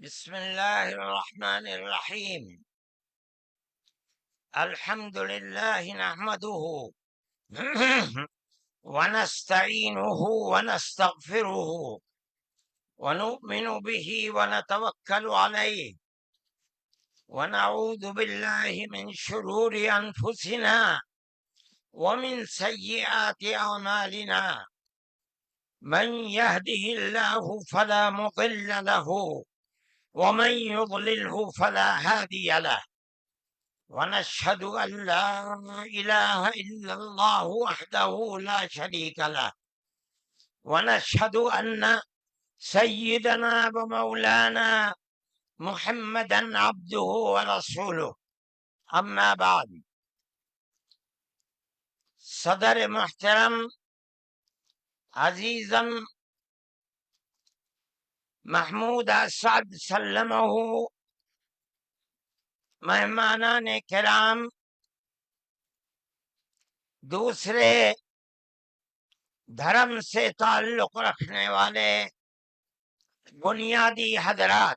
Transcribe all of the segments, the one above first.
بسم الله الرحمن الرحيم. الحمد لله نحمده ونستعينه ونستغفره ونؤمن به ونتوكل عليه ونعوذ بالله من شرور أنفسنا ومن سيئات أعمالنا. من يهده الله فلا مضل له ومن يضلله فلا هادي له. ونشهد أن لا إله إلا الله وحده لا شريك له. ونشهد أن سيدنا ومولانا محمدا عبده ورسوله. أما بعد، صدر محترم عزیزم محمود اسعد سلمہ، مہمانان کرام، دوسرے دھرم سے تعلق رکھنے والے بنیادی حضرات،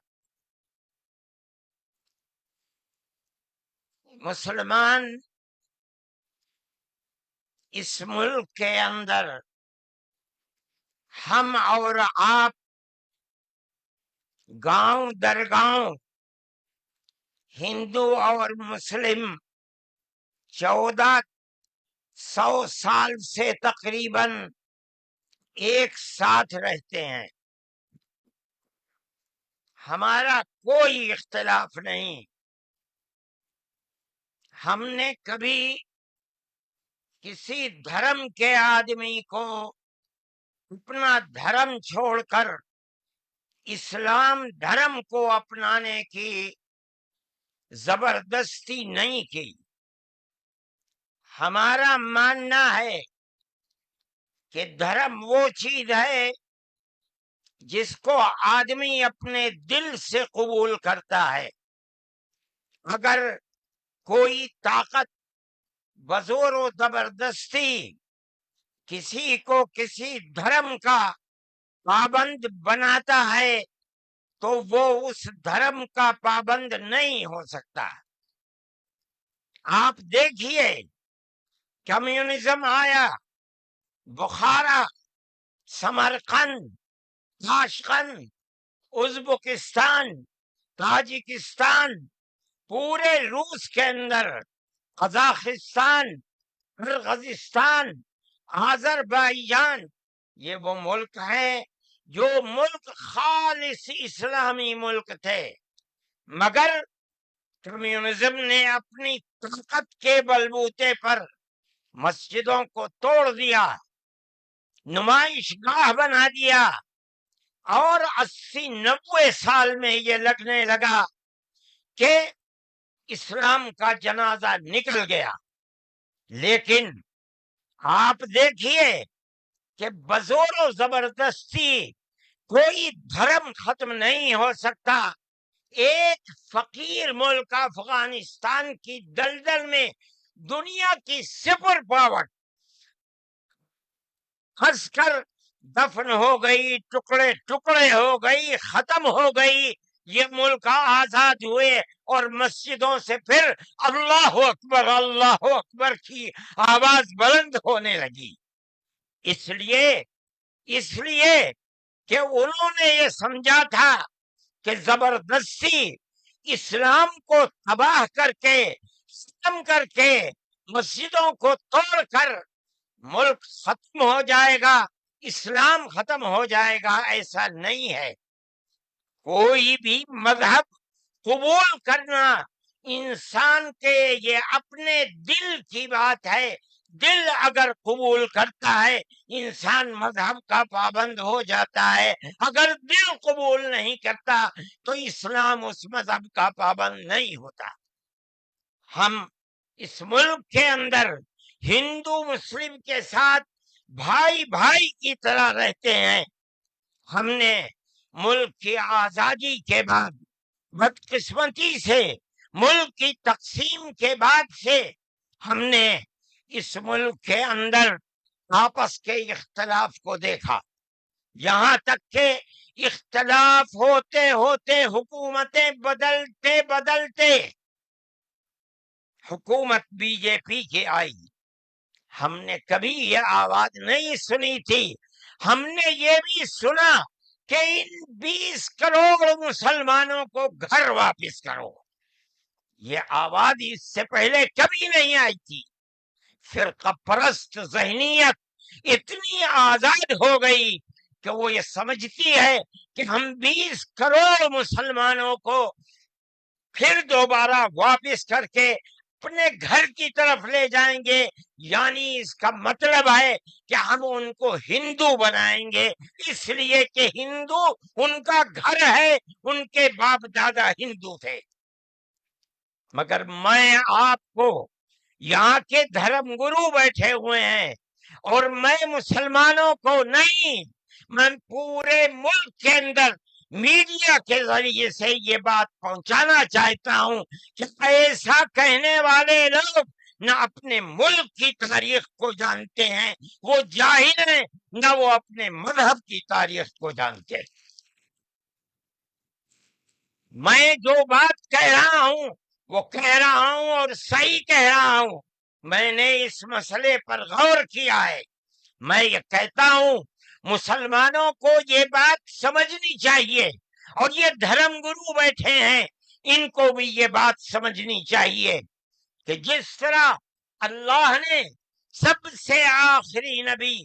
مسلمان اس ملک کے اندر ہم اور آپ گاؤں در گاؤں، ہندو اور مسلم 1400 سال سے تقریباً ایک ساتھ رہتے ہیں. ہمارا کوئی اختلاف نہیں. ہم نے کبھی کسی دھرم کے آدمی کو اپنا دھرم چھوڑ کر اسلام دھرم کو اپنانے کی زبردستی نہیں کی. ہمارا ماننا ہے کہ دھرم وہ چیز ہے جس کو آدمی اپنے دل سے قبول کرتا ہے. اگر کوئی طاقت بزور و زبردستی کسی کو کسی دھرم کا پابند بناتا ہے تو وہ اس دھرم کا پابند نہیں ہو سکتا. آپ دیکھیے، کمیونزم آیا، بخارا، سمرقند، تاشقند، ازبکستان، تاجکستان، پورے روس کے اندر، قزاقستان، قرغیزستان، آذربائیجان، یہ وہ ملک ہیں جو ملک خالص اسلامی ملک تھے، مگر کمیونزم نے اپنی طاقت کے بلبوتے پر مسجدوں کو توڑ دیا، نمائش گاہ بنا دیا، اور 80-90 سال میں یہ لگنے لگا کہ اسلام کا جنازہ نکل گیا. لیکن آپ دیکھیے کہ بزور و زبردستی کوئی دھرم ختم نہیں ہو سکتا. ایک فقیر ملک افغانستان کی دلدل میں دنیا کی سپر پاور پھنس کر دفن ہو گئی، ٹکڑے ٹکڑے ہو گئی، ختم ہو گئی. یہ ملک آزاد ہوئے اور مسجدوں سے پھر اللہ اکبر کی آواز بلند ہونے لگی. اس لیے کہ انہوں نے یہ سمجھا تھا کہ زبردستی اسلام کو تباہ کر کے، ختم کر کے، مسجدوں کو توڑ کر ملک ختم ہو جائے گا، اسلام ختم ہو جائے گا. ایسا نہیں ہے. کوئی بھی مذہب قبول کرنا انسان کے یہ اپنے دل کی بات ہے. دل اگر قبول کرتا ہے انسان مذہب کا پابند ہو جاتا ہے. اگر دل قبول نہیں کرتا تو اسلام اس مذہب کا پابند نہیں ہوتا. ہم اس ملک کے اندر ہندو مسلم کے ساتھ بھائی بھائی کی طرح رہتے ہیں. ہم نے ملک کی آزادی کے بعد بدقسمتی سے ملک کی تقسیم کے بعد سے ہم نے اس ملک کے اندر آپس کے اختلاف کو دیکھا. یہاں تک کہ اختلاف ہوتے ہوتے حکومتیں بدلتے بدلتے حکومت بی جے پی کی آئی، ہم نے کبھی یہ آواز نہیں سنی تھی. ہم نے یہ بھی سنا کہ ان 20 کروڑ مسلمانوں کو گھر واپس کرو. یہ آواز اس سے پہلے کبھی نہیں آئی تھی. فرقہ پرست ذہنیت اتنی آزاد ہو گئی کہ وہ یہ سمجھتی ہے کہ ہم 20 کروڑ مسلمانوں کو پھر دوبارہ واپس کر کے اپنے گھر کی طرف لے جائیں گے، یعنی اس کا مطلب ہے کہ ہم ان کو ہندو بنائیں گے، اس لیے کہ ہندو ان کا گھر ہے، ان کے باپ دادا ہندو تھے. مگر میں آپ کو، یہاں کے دھرم گرو بیٹھے ہوئے ہیں اور میں مسلمانوں کو نہیں، میں پورے ملک کے اندر میڈیا کے ذریعے سے یہ بات پہنچانا چاہتا ہوں کہ ایسا کہنے والے لوگ نہ اپنے ملک کی تاریخ کو جانتے ہیں، وہ جاہل ہیں، نہ وہ اپنے مذہب کی تاریخ کو جانتے ہیں. میں جو بات کہہ رہا ہوں وہ کہہ رہا ہوں اور صحیح کہہ رہا ہوں. میں نے اس مسئلے پر غور کیا ہے. میں یہ کہتا ہوں مسلمانوں کو یہ بات سمجھنی چاہیے، اور یہ دھرم گرو بیٹھے ہیں ان کو بھی یہ بات سمجھنی چاہیے کہ جس طرح اللہ نے سب سے آخری نبی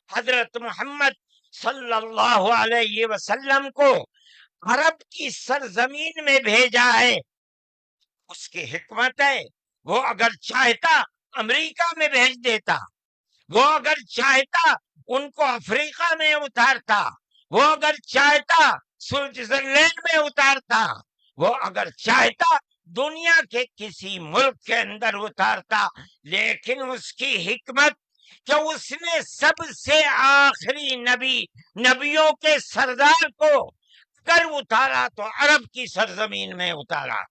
حضرت محمد صلی اللہ علیہ وسلم کو عرب کی سرزمین میں بھیجا ہے، اس کی حکمت ہے. وہ اگر چاہتا امریکہ میں بھیج دیتا، وہ اگر چاہتا ان کو افریقہ میں اتارتا، وہ اگر چاہتا سوئٹزرلینڈ میں اتارتا، وہ اگر چاہتا دنیا کے کسی ملک کے اندر اتارتا، لیکن اس کی حکمت کہ اس نے سب سے آخری نبیوں کے سردار کو اگر اتارا تو عرب کی سرزمین میں اتارا.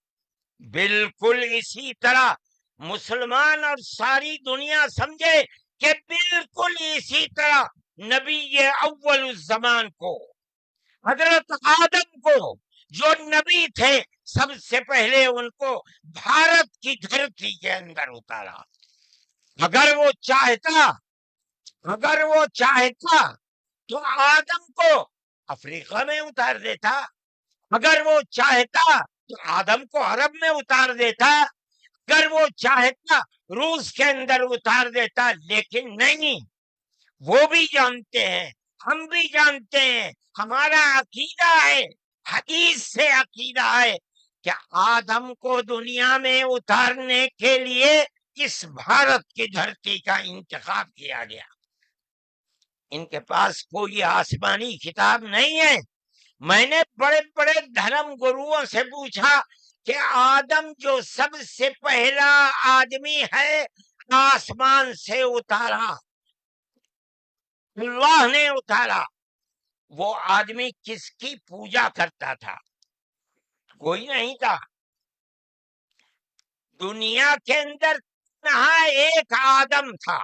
بالکل اسی طرح مسلمان اور ساری دنیا سمجھے کہ بالکل اسی طرح نبی اول الزمان کو، حضرت آدم کو جو نبی تھے، سب سے پہلے ان کو بھارت کی دھرتی کے اندر اتارا. اگر وہ چاہتا تو آدم کو افریقہ میں اتار دیتا، اگر وہ چاہتا تو آدم کو عرب میں اتار دیتا، اگر وہ چاہتا روس کے اندر اتار دیتا. لیکن نہیں، وہ بھی جانتے ہیں، ہم بھی جانتے ہیں، ہمارا عقیدہ ہے، حدیث سے عقیدہ ہے کہ آدم کو دنیا میں اتارنے کے لیے اس بھارت کی دھرتی کا انتخاب کیا گیا. ان کے پاس کوئی آسمانی کتاب نہیں ہے. میں نے بڑے بڑے دھرم گروؤں سے پوچھا کہ آدم جو سب سے پہلا آدمی ہے آسمان سے اتارا، اللہ نے اتارا، وہ آدمی کس کی پوجا کرتا تھا؟ کوئی نہیں تھا. دنیا کے اندر نہ ایک آدم تھا.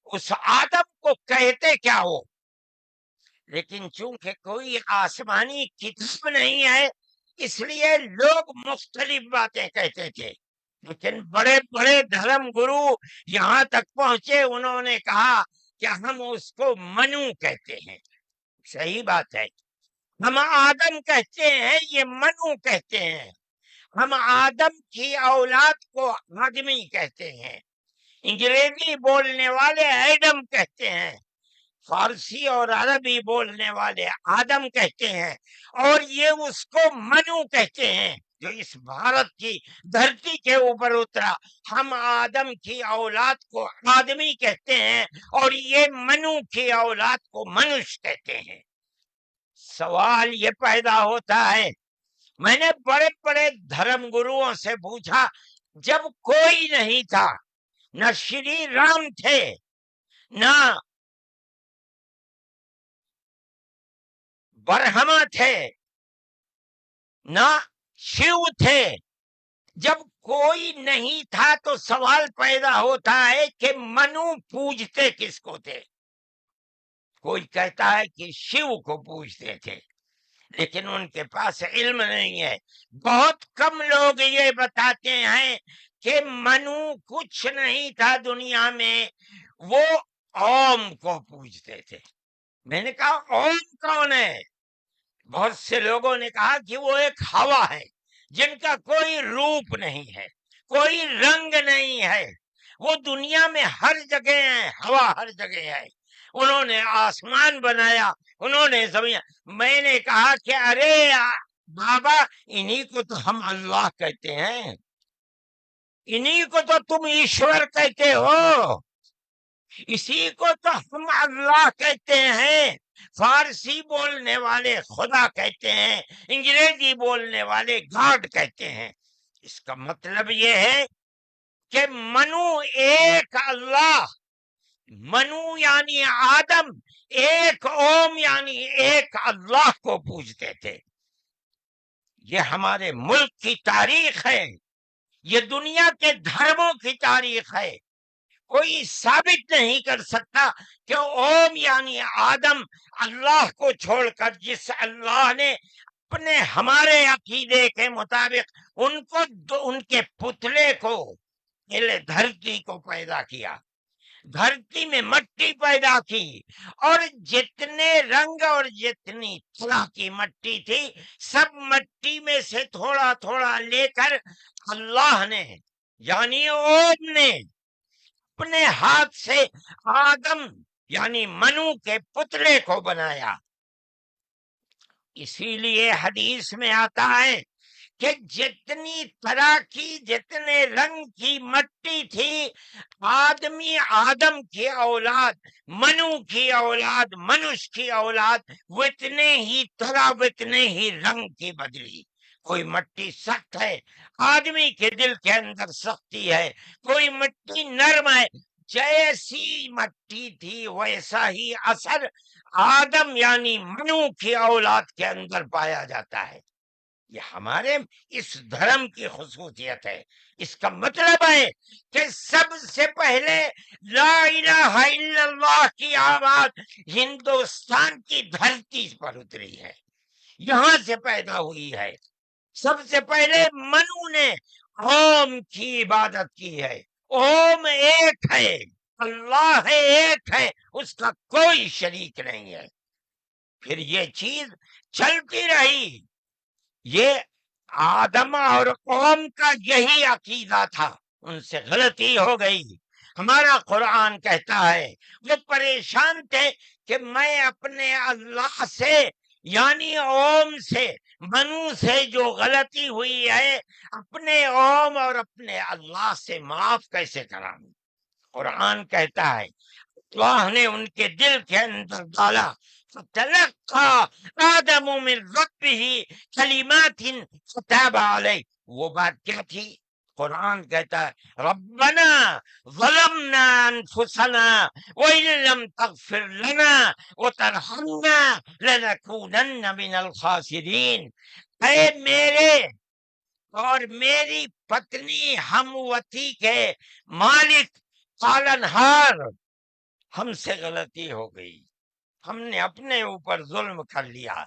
اس آدم کو کہتے کیا ہو؟ لیکن چونکہ کوئی آسمانی کتاب نہیں ہے، اس لیے لوگ مختلف باتیں کہتے تھے. لیکن بڑے بڑے دھرم گرو یہاں تک پہنچے، انہوں نے کہا کہ ہم اس کو منو کہتے ہیں. صحیح بات ہے، ہم آدم کہتے ہیں، یہ منو کہتے ہیں. ہم آدم کی اولاد کو آدمی کہتے ہیں. انگریزی بولنے والے ایڈم کہتے ہیں، فارسی اور عربی بولنے والے آدم کہتے ہیں، اور یہ اس کو منو کہتے ہیں جو اس بھارت کی دھرتی کے اوپر اترا. ہم آدم کی اولاد کو آدمی کہتے ہیں اور یہ منو کی اولاد کو منش کہتے ہیں. سوال یہ پیدا ہوتا ہے، میں نے بڑے بڑے دھرم گروؤں سے پوچھا، جب کوئی نہیں تھا، نہ شری رام تھے، نہ برہما تھے، نہ شیو تھے، جب کوئی نہیں تھا تو سوال پیدا ہوتا ہے کہ منو پوجتے کس کو تھے؟ کوئی کہتا ہے کہ شیو کو پوجتے تھے، لیکن ان کے پاس علم نہیں ہے۔ بہت کم لوگ یہ بتاتے ہیں کہ منو کچھ نہیں تھا دنیا میں، وہ اوم کو پوجتے تھے۔ میں نے کہا اوم کون ہے؟ بہت سے لوگوں نے کہا کہ وہ ایک ہوا ہے جن کا کوئی روپ نہیں ہے، کوئی رنگ نہیں ہے، وہ دنیا میں ہر جگہ ہے، ہوا ہر جگہ ہے۔ انہوں نے آسمان بنایا، انہوں نے زمین۔ میں نے کہا کہ ارے بابا، انہی کو تو ہم اللہ کہتے ہیں، انہی کو تو تم ایشور کہتے ہو، اسی کو تو ہم اللہ کہتے ہیں۔ فارسی بولنے والے خدا کہتے ہیں، انگریزی بولنے والے گاڈ کہتے ہیں۔ اس کا مطلب یہ ہے کہ منو ایک اللہ، منو یعنی آدم، ایک اوم یعنی ایک اللہ کو پوجتے تھے۔ یہ ہمارے ملک کی تاریخ ہے، یہ دنیا کے دھرموں کی تاریخ ہے۔ کوئی ثابت نہیں کر سکتا کہ اوم یعنی آدم اللہ کو چھوڑ کر جس اللہ نے اپنے ہمارے عقیدے کے مطابق ان کے پتلے کو، پہلے دھرتی کو پیدا کیا، دھرتی میں مٹی پیدا کی، اور جتنے رنگ اور جتنی طرح کی مٹی تھی، سب مٹی میں سے تھوڑا تھوڑا لے کر اللہ نے یعنی اوم نے اپنے ہاتھ سے آدم یعنی منو کے پتلے کو بنایا۔ اسی لیے حدیث میں آتا ہے کہ جتنی طرح کی، جتنے رنگ کی مٹی تھی، آدم کی اولاد، منو کی اولاد، منش کی اولاد، وہ اتنے ہی طرح، اتنے ہی رنگ کی بدلی۔ کوئی مٹی سخت ہے، آدمی کے دل کے اندر سختی ہے، کوئی مٹی نرم ہے۔ جیسی مٹی تھی ویسا ہی اثر آدم یعنی منو کی اولاد کے اندر پایا جاتا ہے۔ یہ ہمارے اس دھرم کی خصوصیت ہے۔ اس کا مطلب ہے کہ سب سے پہلے لا الہ الا اللہ کی آواز ہندوستان کی دھرتی پر اتری ہے، یہاں سے پیدا ہوئی ہے۔ سب سے پہلے منو نے اوم کی عبادت کی ہے۔ اوم ایک ہے، اللہ ہے، ایک ہے، اس کا کوئی شریک نہیں ہے۔ پھر یہ چیز چلتی رہی۔ یہ آدم اور قوم کا یہی عقیدہ تھا، ان سے غلطی ہو گئی۔ ہمارا قرآن کہتا ہے وہ پریشان تھے کہ میں اپنے اللہ سے یعنی اوم سے، منو سے جو غلطی ہوئی ہے، اپنے اوم اور اپنے اللہ سے معاف کیسے کراؤں۔ قرآن کہتا ہے اللہ نے ان کے دل کے اندر ڈالا، فَتَلَقَّى آدَمُ مِن رَبِّهِ كَلِمَاتٍ فَتَابَ عَلَيْهِ۔ وہ بات کیا تھی؟ قرآن کہتا ہے ربنا ظلمنا انفسنا وَإِن لَّمْ تَغْفِرْ لَنَا وَتَرْحَمْنَا لَنَكُونَنَّ مِنَ الْخَاسِرِينَ۔ اے میرے اور میری پتنی ہموتی کے مالک پالنہار، ہم سے غلطی ہو گئی، ہم نے اپنے اوپر ظلم کر لیا۔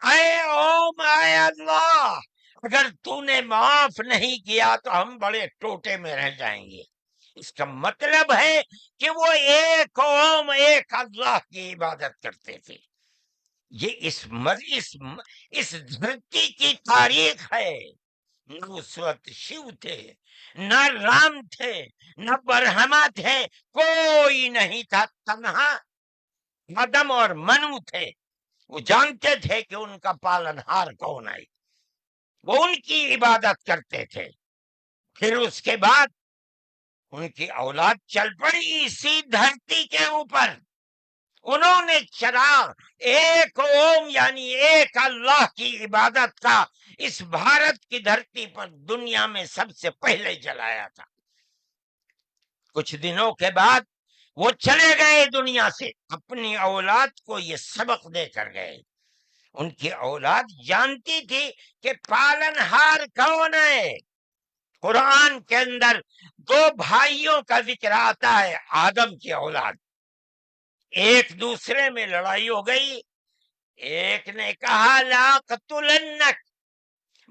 اے اوم، اے اللہ، اگر تو نے معاف نہیں کیا تو ہم بڑے ٹوٹے میں رہ جائیں گے۔ اس کا مطلب ہے کہ وہ ایک اوم، ایک اللہ کی عبادت کرتے تھے۔ یہ اس دھرتی کی تاریخ ہے۔ نہ اس وقت شیو تھے، نہ رام تھے، نہ برہما تھے، کوئی نہیں تھا، تنہا آدم اور منو تھے۔ وہ جانتے تھے کہ ان کا پالنہار کون ہے، وہ ان کی عبادت کرتے تھے۔ پھر اس کے بعد ان کی اولاد چل پڑی اسی دھرتی کے اوپر، انہوں نے چراغ ایک اوم یعنی ایک اللہ کی عبادت کا اس بھارت کی دھرتی پر دنیا میں سب سے پہلے جلایا تھا۔ کچھ دنوں کے بعد وہ چلے گئے دنیا سے، اپنی اولاد کو یہ سبق دے کر گئے۔ ان کی اولاد جانتی تھی کہ پالنہار کون ہے۔ قرآن کے اندر دو بھائیوں کا ذکر آتا ہے، آدم کی اولاد، ایک دوسرے میں لڑائی ہو گئی. ایک نے کہا لا قتلنک،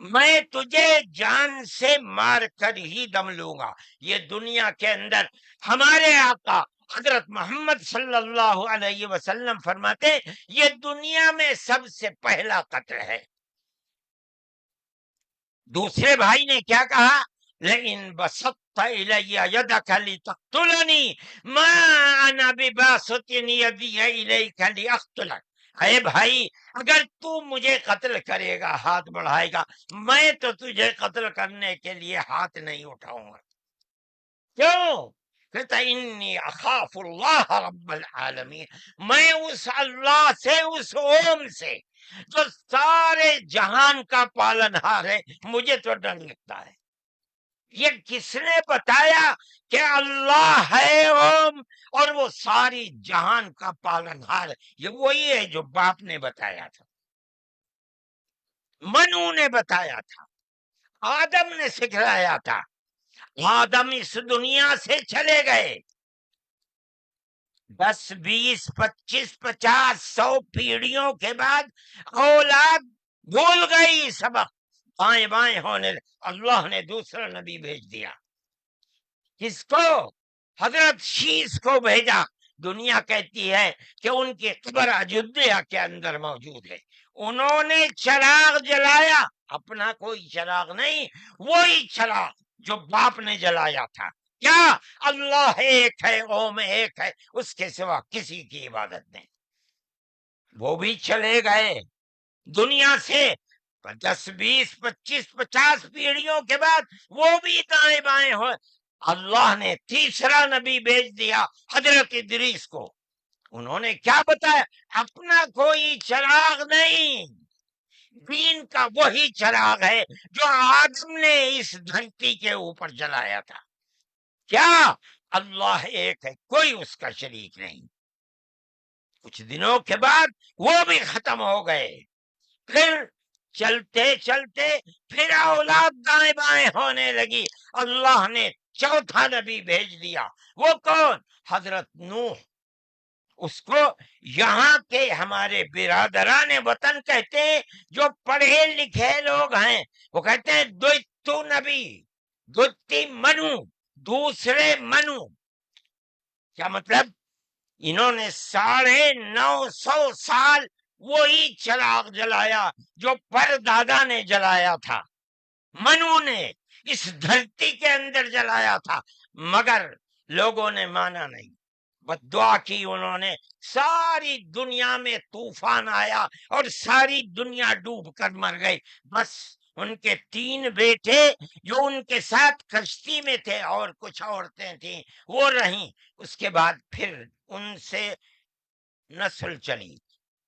میں تجھے جان سے مار کر ہی دم لوں گا. یہ دنیا کے اندر ہمارے آقا حضرت محمد صلی اللہ علیہ وسلم فرماتے یہ دنیا میں سب سے پہلا قتل ہے. دوسرے بھائی نے کیا کہا؟ لئن بسطت الی یدک لتقتلنی ما انا بباسط یدی الیک لاقتلک. اے بھائی اگر تو مجھے قتل کرے گا، ہاتھ بڑھائے گا، میں تو تجھے قتل کرنے کے لیے ہاتھ نہیں اٹھاؤں گا. کیوں؟ کہتا انی اخاف اللہ رب العالمین، میں اس اللہ سے، اس اوم سے جو سارے جہان کا پالنہار ہے، مجھے تو ڈر لگتا ہے. یہ کس نے بتایا کہ اللہ ہے اوم اور وہ ساری جہان کا پالنہار ہے؟ یہ وہی ہے جو باپ نے بتایا تھا، منو نے بتایا تھا، آدم نے سکھلایا تھا. آدم اس دنیا سے چلے گئے، 10 20 25 50 100 پیڑھیوں کے بعد اولاد بھول گئی سبق، بائیں بائیں ہونے لگے. اللہ نے دوسرا نبی بھیج دیا. کس کو؟ حضرت شیس کو بھیجا. دنیا کہتی ہے کہ ان کی قبر اجودھیا کے اندر موجود ہے. انہوں نے چراغ جلایا، اپنا کوئی چراغ نہیں، وہی چراغ جو باپ نے جلایا تھا. کیا؟ اللہ ایک ہے، اوم ایک ہے، اس کے سوا کسی کی عبادت نہیں. وہ بھی چلے گئے دنیا سے 10 20 25 50 پیڑھیوں کے بعد، وہ بھی دائیں بائیں ہوئے. اللہ نے تیسرا نبی بھیج دیا حضرت ادریس کو. انہوں نے کیا بتایا؟ اپنا کوئی چراغ نہیں، دین کا وہی چراغ ہے جو آدم نے اس دھرتی کے اوپر جلایا تھا. کیا؟ اللہ ایک ہے، کوئی اس کا شریک نہیں. کچھ دنوں کے بعد وہ بھی ختم ہو گئے. پھر چلتے چلتے پھر اولاد دائیں بائیں ہونے لگی. اللہ نے چوتھا نبی بھیج دیا. وہ کون؟ حضرت نوح. اس کو یہاں کے ہمارے برادران وطن کہتے ہیں، جو پڑھے لکھے لوگ ہیں وہ کہتے ہیں دوتو نبی، دوتی منو، دوسرے منو. کیا مطلب؟ انہوں نے 950 سال وہی چراغ جلایا جو پر دادا نے جلایا تھا، منو نے اس دھرتی کے اندر جلایا تھا، مگر لوگوں نے مانا نہیں، بد دعا کی انہوں نے. ساری دنیا میں طوفان آیا اور ساری دنیا ڈوب کر مر گئی. بس ان کے 3 بیٹے جو ان کے ساتھ کشتی میں تھے اور کچھ عورتیں تھیں وہ رہیں. اس کے بعد پھر ان سے نسل چلی.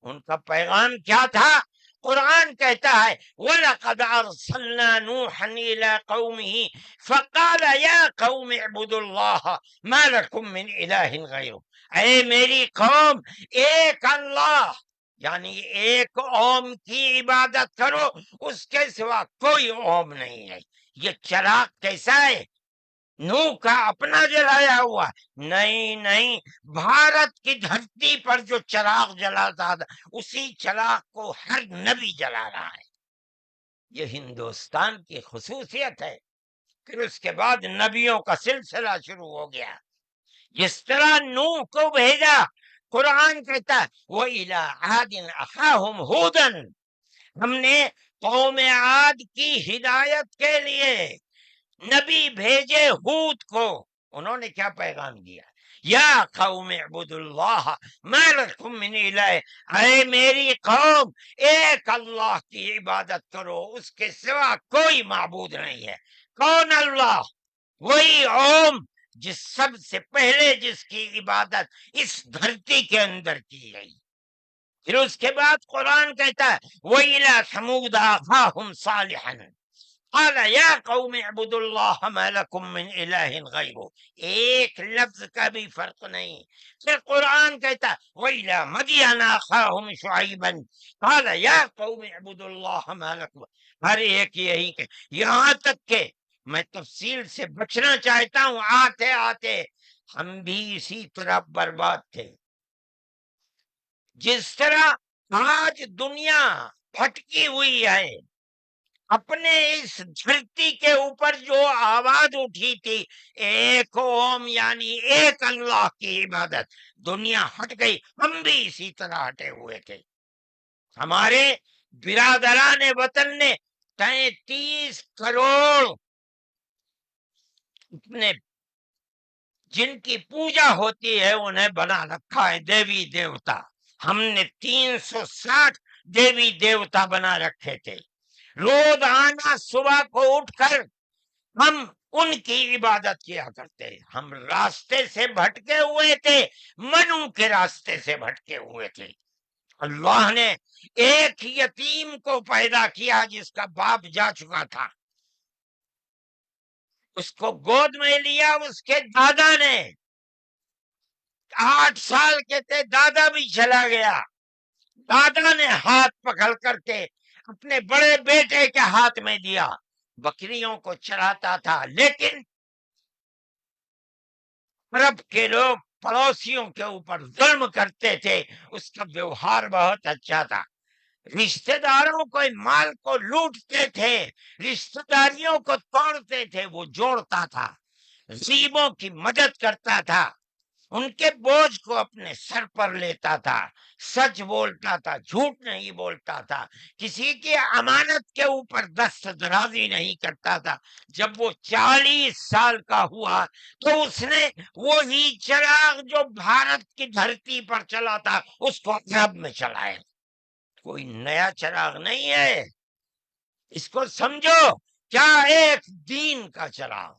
ان کا پیغام کیا تھا؟ قرآن کہتا ہے وَلَقَدْ أَرْسَلْنَا نُوحًا إِلَىٰ قَوْمِهِ فَقَالَ يَا قَوْمِ اعْبُدُوا اللَّهَ مَا لَكُم مِّنْ إِلَٰهٍ غَيْرُهُ. اے میری قوم، ایک اللہ یعنی ایک اوم کی عبادت کرو، اس کے سوا کوئی اوم نہیں ہے. یہ چراغ کیسا ہے؟ نوح کا اپنا جلایا ہوا؟ نہیں، بھارت کی دھرتی پر جو چراغ جلاتا تھا اسی چراغ کو ہر نبی جلا رہا ہے. یہ ہندوستان کی خصوصیت ہے. پھر اس کے بعد نبیوں کا سلسلہ شروع ہو گیا. جس طرح نوح کو بھیجا، قرآن کہتا ہے وَإِلَىٰ عَادٍ أَخَاهُمْ هُودًا، ہم نے قوم عاد کی ہدایت کے لیے نبی بھیجے ہود کو. انہوں نے کیا پیغام دیا؟ یا قوم اعبدوا اللہ ما لکم من الہ، اے میری قوم ایک اللہ کی عبادت کرو، اس کے سوا کوئی معبود نہیں ہے. کون اللہ؟ وہی اوم جس سب سے پہلے جس کی عبادت اس دھرتی کے اندر کی گئی. پھر اس کے بعد قرآن کہتا ہے وَإِلَىٰ ثَمُودَ أَخَاهُمْ صَالِحًا قال یا قوم اعبدوا اللہ ما لکم من الہ غیرہ. ایک لفظ کا بھی فرق نہیں. پھر قرآن کہتا وَإِلَىٰ مَدْيَنَ أَخَاهُمْ شُعَيْبًا قال یا قوم اعبدوا اللہ ما لکم. ہر ایک یہی کہ یہاں تک کہ میں تفصیل سے بچنا چاہتا ہوں، آتے آتے ہم بھی اسی طرح برباد تھے. جس طرح آج دنیا بھٹکی ہوئی ہے، اپنے اس دھرتی کے اوپر جو آواز اٹھی تھی ایک اوم یعنی ایک اللہ کی عبادت، دنیا ہٹ گئی، ہم بھی اسی طرح ہٹے ہوئے تھے۔ ہمارے برادران وطن نے 33 کروڑ اپنے جن کی پوجا ہوتی ہے انہیں بنا رکھا ہے دیوی دیوتا۔ ہم نے 360 دیوی دیوتا بنا رکھے تھے۔ روزانہ صبح کو اٹھ کر ہم ان کی عبادت کیا کرتے، ہم راستے سے بھٹکے ہوئے تھے، منو کے راستے سے بھٹکے ہوئے تھے۔ اللہ نے ایک یتیم کو پیدا کیا جس کا باپ جا چکا تھا، اس کو گود میں لیا اس کے دادا نے، 8 سال کے تھے، دادا بھی چلا گیا، دادا نے ہاتھ پکڑ کر کے اپنے بڑے بیٹے کے ہاتھ میں دیا، بکریوں کو چراتا تھا، لیکن عرب کے لوگ پڑوسیوں کے اوپر ظلم کرتے تھے، اس کا ویوہار بہت اچھا تھا، رشتہ داروں کو مال کو لوٹتے تھے، رشتہ داریوں کو توڑتے تھے، وہ جوڑتا تھا، غریبوں کی مدد کرتا تھا، ان کے بوجھ کو اپنے سر پر لیتا تھا، سچ بولتا تھا، جھوٹ نہیں بولتا تھا، کسی کی امانت کے اوپر دست درازی نہیں کرتا تھا۔ جب وہ 40 سال کا ہوا تو اس نے وہی چراغ جو بھارت کی دھرتی پر چلا تھا اس کو عرب میں چلایا، کوئی نیا چراغ نہیں ہے، اس کو سمجھو، کیا ایک دین کا چراغ،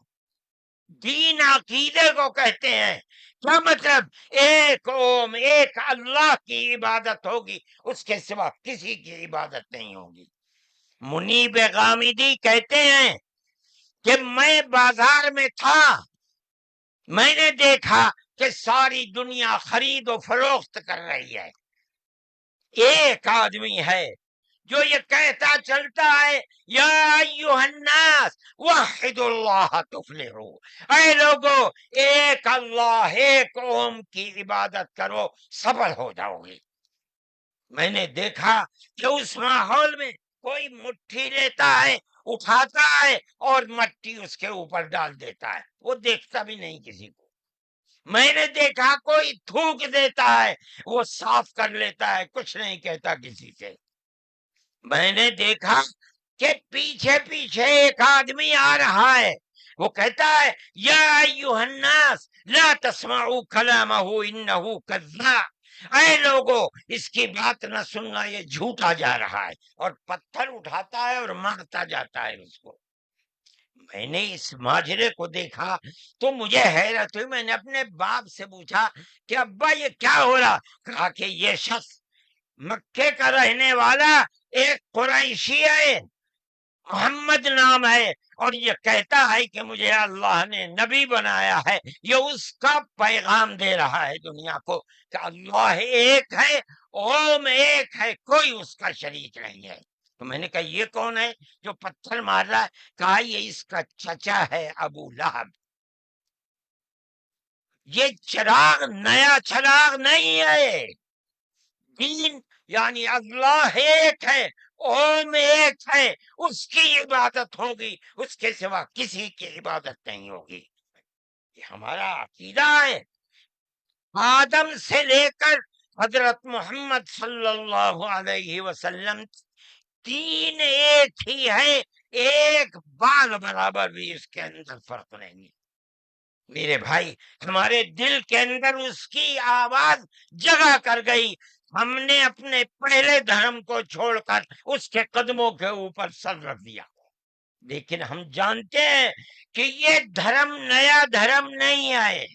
دین عقیدے کو کہتے ہیں، کیا مطلب؟ ایک اوم ایک اللہ کی عبادت ہوگی، اس کے سوا کسی کی عبادت نہیں ہوگی۔ منیب غامدی کہتے ہیں کہ میں بازار میں تھا، میں نے دیکھا کہ ساری دنیا خرید و فروخت کر رہی ہے، ایک آدمی ہے جو یہ کہتا چلتا ہے یا ایھا الناس وحدوا اللہ تفلحوا، اے لوگو ایک اللہ ایک اوم کی عبادت کرو سفل ہو جاؤ گے۔ میں نے دیکھا کہ اس ماحول میں کوئی مٹھی لیتا ہے، اٹھاتا ہے اور مٹی اس کے اوپر ڈال دیتا ہے، وہ دیکھتا بھی نہیں کسی کو۔ میں نے دیکھا کوئی تھوک دیتا ہے، وہ صاف کر لیتا ہے، کچھ نہیں کہتا کسی سے۔ میں نے دیکھا کہ پیچھے پیچھے ایک آدمی آ رہا ہے، وہ کہتا ہے یا ایھا الناس لا تسمعوا کلامہ انہ کذاب، اے لوگو اس کی بات نہ سننا، یہ جھوٹا جا رہا ہے، اور پتھر اٹھاتا ہے اور مارتا جاتا ہے اس کو۔ میں نے اس ماجرے کو دیکھا تو مجھے حیرت ہوئی، میں نے اپنے باپ سے پوچھا کہ ابا یہ کیا ہو رہا؟ کہا کہ یہ شخص مکے کا رہنے والا ایک قریشی ہے، محمد نام ہے، اور یہ کہتا ہے کہ مجھے اللہ نے نبی بنایا ہے، یہ اس کا پیغام دے رہا ہے دنیا کو کہ اللہ ایک ہے، اوم ایک ہے، کوئی اس کا شریک نہیں ہے۔ تو میں نے کہا یہ کون ہے جو پتھر مار رہا ہے؟ کہا یہ اس کا چچا ہے ابو لہب۔ یہ چراغ نیا چراغ نہیں ہے، دین یعنی اللہ ایک ہے، اوم ایک ہے، اس کی عبادت ہوگی، اس کے سوا کسی کی عبادت نہیں ہوگی۔ یہ ہمارا عقیدہ ہے۔ آدم سے لے کر حضرت محمد صلی اللہ علیہ وسلم تین ایک ہی ہے، ایک بال برابر بھی اس کے اندر فرق نہیں ہے۔ میرے بھائی ہمارے دل کے اندر اس کی آواز جگہ کر گئی، ہم نے اپنے پہلے دھرم کو چھوڑ کر اس کے قدموں کے اوپر سر رکھ دیا، لیکن ہم جانتے ہیں کہ یہ دھرم نیا دھرم نہیں ہے۔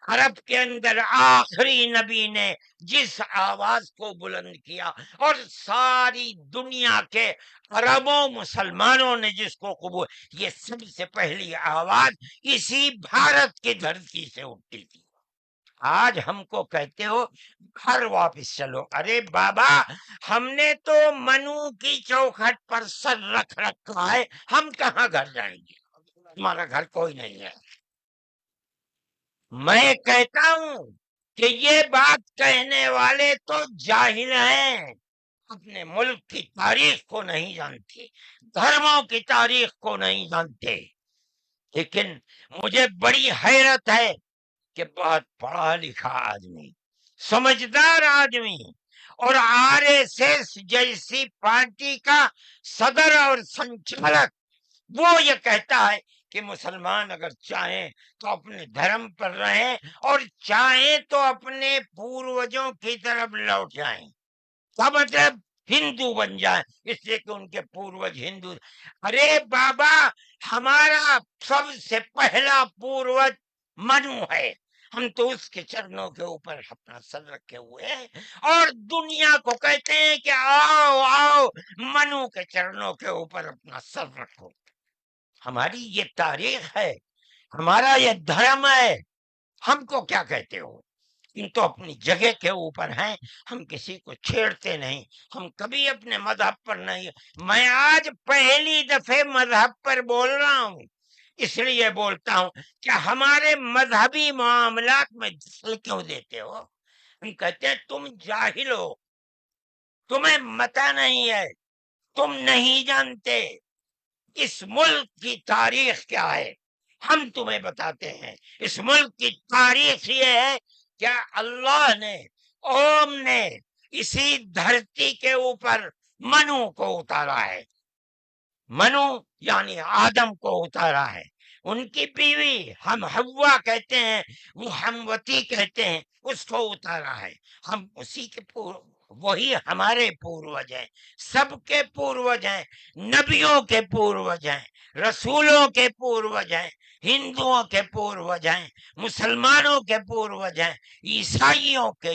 عرب کے اندر آخری نبی نے جس آواز کو بلند کیا اور ساری دنیا کے عربوں مسلمانوں نے جس کو قبول، یہ سب سے پہلی آواز اسی بھارت کی دھرتی سے اٹھتی تھی۔ آج ہم کو کہتے ہو گھر واپس چلو، ارے بابا ہم نے تو منو کی چوکھٹ پر سر رکھ رکھا ہے، ہم کہاں گھر جائیں گے؟ ہمارا گھر کوئی نہیں ہے۔ میں کہتا ہوں کہ یہ بات کہنے والے تو جاہل ہیں، اپنے ملک کی تاریخ کو نہیں جانتے، دھرموں کی تاریخ کو نہیں جانتے۔ لیکن مجھے بڑی حیرت ہے کہ بہت پڑھا لکھا آدمی، سمجھدار آدمی، اور RSS جیسی پارٹی کا صدر اور سنچالک، وہ یہ کہتا ہے کہ مسلمان اگر چاہیں تو اپنے دھرم پر رہیں اور چاہیں تو اپنے پوروجوں کی طرف لوٹ جائیں، کا مطلب ہندو بن جائیں، اس لیے کہ ان کے پوروج ہندو۔ ارے بابا، ہمارا سب سے پہلا پوروج منو ہے، ہم تو اس کے چرنوں کے اوپر اپنا سر رکھے ہوئے ہیں اور دنیا کو کہتے ہیں کہ آؤ آؤ منو کے چرنوں کے اوپر اپنا سر رکھو۔ ہماری یہ تاریخ ہے، ہمارا یہ دھرم ہے، ہم کو کیا کہتے ہو؟ ان تو اپنی جگہ کے اوپر ہیں، ہم کسی کو چھیڑتے نہیں، ہم کبھی اپنے مذہب پر نہیں۔ میں آج پہلی دفعہ مذہب پر بول رہا ہوں، اس لیے بولتا ہوں کہ ہمارے مذہبی معاملات میں دخل کیوں دیتے ہو؟ ہم کہتے ہیں تم جاہل ہو، تمہیں متا نہیں ہے، تم نہیں جانتے اس ملک کی تاریخ کیا ہے۔ ہم تمہیں بتاتے ہیں اس ملک کی تاریخ یہ ہے کہ اللہ نے، اوم نے اسی دھرتی کے اوپر منو کو اتارا ہے، منو یعنی آدم کو اتارا ہے، ان کی بیوی ہم حوا کہتے ہیں، وہ ہموتی کہتے ہیں، اس کو اتارا ہے۔ ہم اسی کے وہی ہمارے پوروج ہیں، سب کے پوروج ہیں، نبیوں کے پوروج ہیں، رسولوں کے پوروج ہیں، ہندوؤں کے پوروج ہیں، مسلمانوں کے پوروج ہیں، عیسائیوں کے،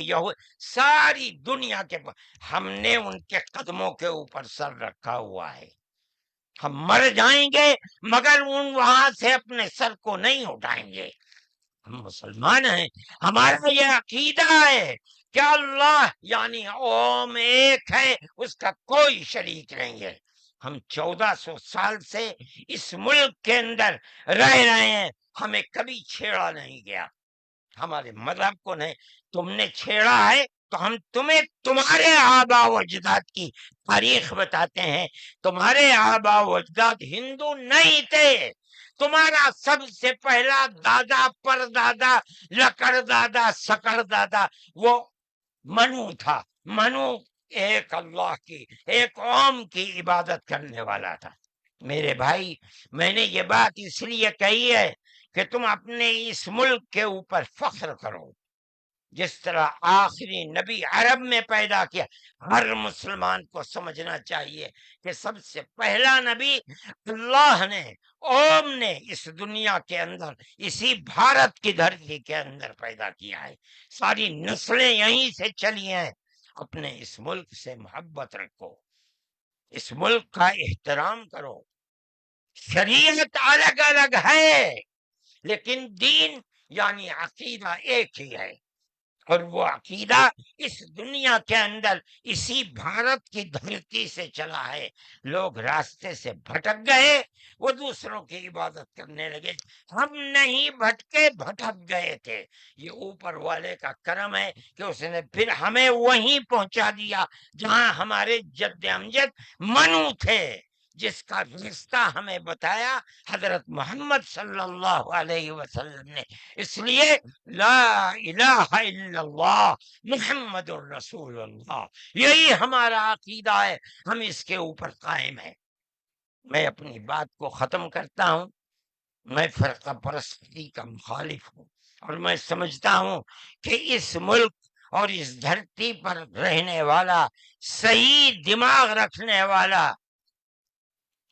ساری دنیا کے ہم نے ان کے قدموں کے اوپر سر رکھا ہوا ہے۔ ہم مر جائیں گے مگر وہاں سے اپنے سر کو نہیں اٹھائیں گے۔ ہم مسلمان ہیں، ہمارا یہ عقیدہ ہے کہ اللہ یعنی اوم ایک ہے، اس کا کوئی شریک نہیں ہے۔ ہم 1400 سال سے اس ملک کے اندر رہ رہے ہیں، ہمیں کبھی چھیڑا نہیں گیا، ہمارے مذہب کو نہیں۔ تم نے چھیڑا ہے تو ہم تمہیں تمہارے آبا و اجداد کی تاریخ بتاتے ہیں۔ تمہارے آبا و اجداد ہندو نہیں تھے، تمہارا سب سے پہلا دادا پر دادا لکڑ دادا سکڑ دادا وہ منو تھا۔ منو ایک اللہ کی، ایک اوم کی عبادت کرنے والا تھا۔ میرے بھائی، میں نے یہ بات اس لیے کہی ہے کہ تم اپنے اس ملک کے اوپر فخر کرو، جس طرح آخری نبی عرب میں پیدا کیا۔ ہر مسلمان کو سمجھنا چاہیے کہ سب سے پہلا نبی اللہ نے، اوم نے اس دنیا کے اندر، اسی بھارت کی دھرتی کے اندر پیدا کیا ہے۔ ساری نسلیں یہیں سے چلی ہیں۔ اپنے اس ملک سے محبت رکھو، اس ملک کا احترام کرو۔ شریعت الگ الگ ہے لیکن دین یعنی عقیدہ ایک ہی ہے، اور وہ عقیدہ اس دنیا کے اندر اسی بھارت کی دھرتی سے چلا ہے۔ لوگ راستے سے بھٹک گئے، وہ دوسروں کی عبادت کرنے لگے، ہم نہیں بھٹکے، بھٹک گئے تھے۔ یہ اوپر والے کا کرم ہے کہ اس نے پھر ہمیں وہیں پہنچا دیا جہاں ہمارے جد امجد منو تھے، جس کا رستہ ہمیں بتایا حضرت محمد صلی اللہ علیہ وسلم نے۔ اس لیے لا الہ الا اللہ محمد الرسول اللہ، یہی ہمارا عقیدہ ہے، ہم اس کے اوپر قائم ہیں۔ میں اپنی بات کو ختم کرتا ہوں۔ میں فرقہ پرستی کا مخالف ہوں، اور میں سمجھتا ہوں کہ اس ملک اور اس دھرتی پر رہنے والا، صحیح دماغ رکھنے والا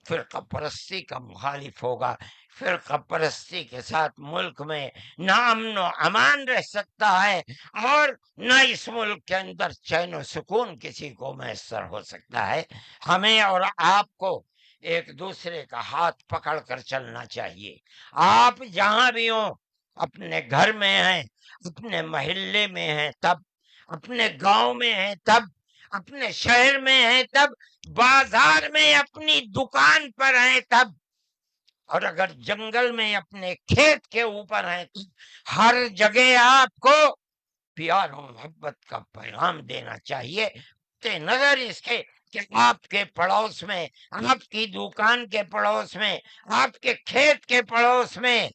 فرقہ پرستی کا مخالف ہوگا۔ فرقہ پرستی کے ساتھ ملک میں نہ امن و امان رہ سکتا ہے، اور نہ اس ملک کے اندر چین و سکون کسی کو میسر ہو سکتا ہے۔ ہمیں اور آپ کو ایک دوسرے کا ہاتھ پکڑ کر چلنا چاہیے۔ آپ جہاں بھی ہوں، اپنے گھر میں ہیں، اپنے محلے میں ہیں تب، اپنے گاؤں میں ہیں تب، اپنے شہر میں ہیں تب، بازار میں اپنی دکان پر ہیں تب، اور اگر جنگل میں اپنے کھیت کے اوپر ہیں تو ہر جگہ آپ کو پیار و محبت کا پیغام دینا چاہیے، نظر اس کے کہ آپ کے پڑوس میں، آپ کی دکان کے پڑوس میں، آپ کے کھیت کے پڑوس میں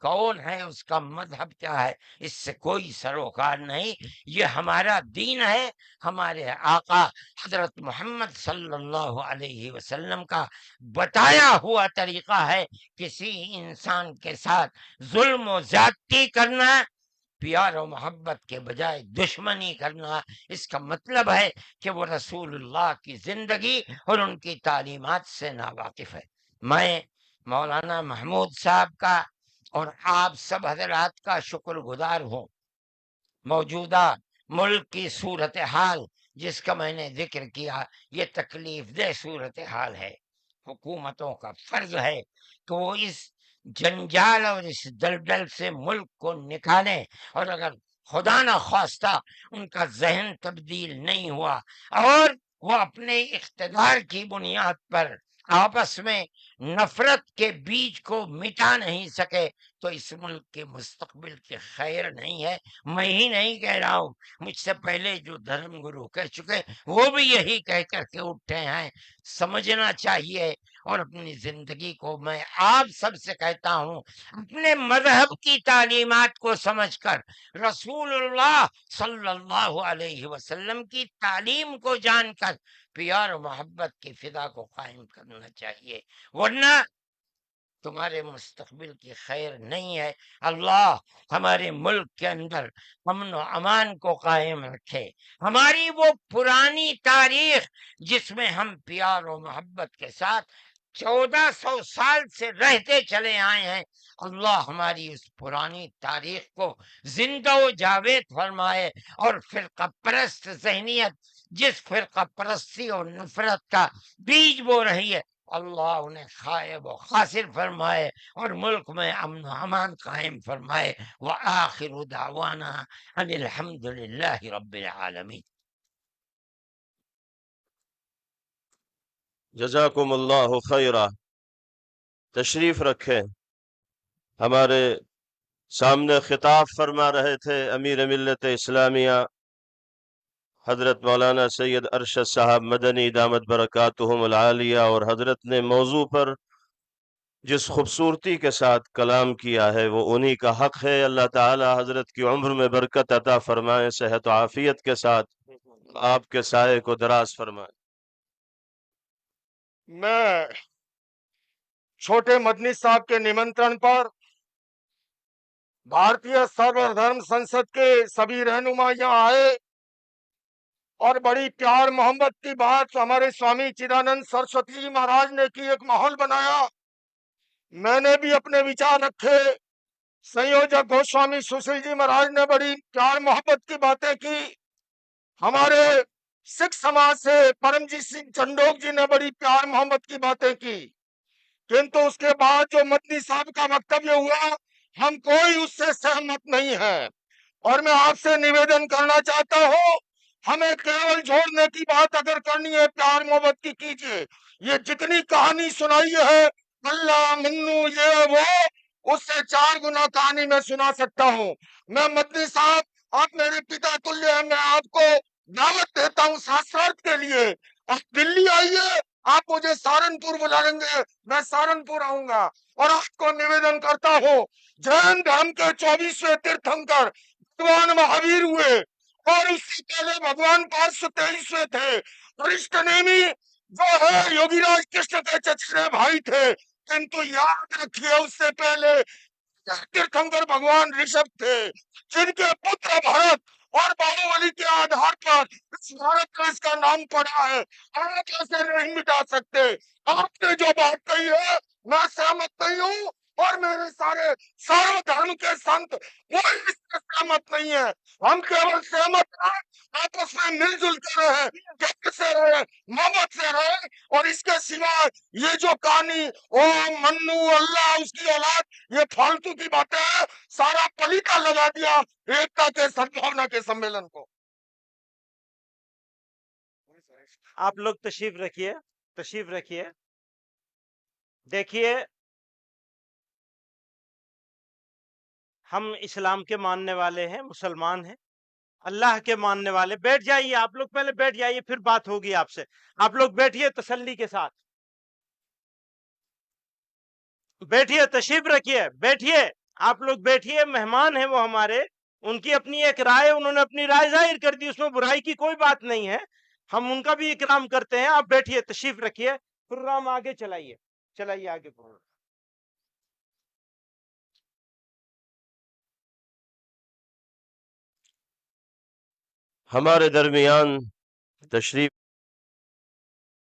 کون ہے، اس کا مذہب کیا ہے، اس سے کوئی سروکار نہیں۔ یہ ہمارا دین ہے، ہمارے آقا حضرت محمد صلی اللہ علیہ وسلم کا بتایا ہوا طریقہ ہے۔ کسی انسان کے ساتھ ظلم و زیادتی کرنا، پیار و محبت کے بجائے دشمنی کرنا، اس کا مطلب ہے کہ وہ رسول اللہ کی زندگی اور ان کی تعلیمات سے ناواقف ہے۔ میں مولانا محمود صاحب کا اور آپ سب حضرات کا شکر گزار ہوں۔ موجودہ ملک کی صورتحال جس کا میں نے ذکر کیا، یہ تکلیف دہ صورتحال ہے۔ حکومتوں کا فرض ہے کہ وہ اس جنجال اور اس دلدل سے ملک کو نکالیں، اور اگر خدا نہ خواستہ ان کا ذہن تبدیل نہیں ہوا اور وہ اپنے اقتدار کی بنیاد پر آپس میں نفرت کے بیج کو مٹا نہیں سکے، تو اس ملک کے مستقبل کے خیر نہیں ہے۔ میں ہی نہیں کہہ رہا ہوں، مجھ سے پہلے جو دھرم گرو کہہ چکے وہ بھی یہی کہہ کر کے اٹھے ہیں۔ سمجھنا چاہیے، اور اپنی زندگی کو میں آپ سب سے کہتا ہوں، اپنے مذہب کی تعلیمات کو سمجھ کر، رسول اللہ صلی اللہ علیہ وسلم کی تعلیم کو جان کر پیار و محبت کی فضا کو قائم کرنا چاہیے، ورنہ تمہارے مستقبل کی خیر نہیں ہے۔ اللہ ہمارے ملک کے اندر امن و امان کو قائم رکھے۔ ہماری وہ پرانی تاریخ جس میں ہم پیار و محبت کے ساتھ 1400 سال سے رہتے چلے آئے ہیں، اللہ ہماری اس پرانی تاریخ کو زندہ و جاوید فرمائے، اور فرقہ پرست ذہنیت جس فرقہ پرستی اور نفرت کا بیج بو رہی ہے، اللہ انہیں خائب و خاسر فرمائے، اور ملک میں امن و امان قائم فرمائے۔ وآخر دعوانا ان الحمد للہ رب العالمین۔ جزاکم اللہ خیرہ۔ تشریف رکھیں۔ ہمارے سامنے خطاب فرما رہے تھے امیر ملت اسلامیہ حضرت مولانا سید ارشد صاحب مدنی دامت برکاتہم العالیہ، اور حضرت نے موضوع پر جس خوبصورتی کے ساتھ کلام کیا ہے وہ انہی کا حق ہے۔ اللہ تعالی حضرت کی عمر میں برکت عطا فرمائے، صحت و عافیت کے ساتھ آپ کے سائے کو دراز فرمائے۔ میں چھوٹے مدنی صاحب کے نمنترن پر بھارتیہ سرور دھرم سنسد کے سبھی رہنما یہاں آئے، اور بڑی پیار محبت کی بات ہمارے سوامی چدانند سرسوتی جی مہاراج نے کی، ایک ماحول بنایا۔ میں نے بھی اپنے وچار رکھے، سنیوجک گوسوامی سشیل جی مہاراج نے بڑی پیار محبت کی باتیں کی، ہمارے سکھ سماج سے پرمجیت سنگھ چنڈوک جی نے بڑی پیار محبت کی باتیں کی، کنتو اس کے بعد جو مدنی صاحب کا وکتویہ ہوا، ہم کوئی اس سے سہمت نہیں ہے، اور میں آپ سے نویدن کرنا چاہتا ہوں، ہمیں کیول جوڑنے کی بات اگر کرنی ہے پیار محبت کی کیجیے۔ یہ جتنی کہانی سنائی ہے اللہ منو یہ وہ، اس سے 4 گنا کہانی میں سنا سکتا ہوں۔ میں مدنی صاحب، آپ میرے پتا تلیہ ہیں، میں آپ کو دعوت دیتا ہوں ساسرات کے لیے، آپ دلی آئیے، آپ مجھے سہارنپور بلائیں گے، میں سہارنپور آؤں گا، اور آپ کو نویدن کرتا ہوں، جین دھرم کے 24ویں تیرتھنکر بھگوان مہاویر ہوئے، اور اس سے پہلے بھگوان 523ویں تھے، ارشٹ نیمی جو ہے یوگی راج کرشن کے چچیرے بھائی تھے، کنتو یاد رکھیے اس سے پہلے تیرتھنکر بھگوان رشبھ تھے، جن کے پتر بھرت اور باہوبلی کے آدھار پر اس بھارت کا اس کا نام پڑا ہے۔ آپ اسے نہیں مٹا سکتے۔ آپ نے جو بات کہی ہے میں سہمت نہیں ہوں، اور میرے سارے دھرم کے سنت کوئی اس سے سہمت نہیں ہے۔ ہم کیول سہمت ہیں، آپس میں مل جل کر رہے، پیار سے رہے، محبت سے رہے، اور اس کے سوا یہ جو کہانی او منو اللہ اس کی اولاد، یہ فالتو کی باتیں ہیں، سارا پلیتا لگا دیا ایکتا کے سدبھاونا کے سمیلن کو۔ آپ لوگ تشریف رکھیے۔ دیکھیے، ہم اسلام کے ماننے والے ہیں، مسلمان ہیں، اللہ کے ماننے والے بیٹھ جائیے، آپ لوگ پہلے بیٹھ جائیے، پھر بات ہوگی آپ سے. آپ لوگ بیٹھیے تسلی کے ساتھ، بیٹھیے، تشریف رکھیے، بیٹھیے. آپ لوگ بیٹھیے، مہمان ہیں وہ ہمارے، ان کی اپنی ایک رائے، انہوں نے اپنی رائے ظاہر کر دی، اس میں برائی کی کوئی بات نہیں ہے، ہم ان کا بھی اکرام کرتے ہیں. آپ بیٹھیے، تشریف رکھیے، پروگرام آگے چلائیے، چلائیے آگے پروگرام. ہمارے درمیان تشریف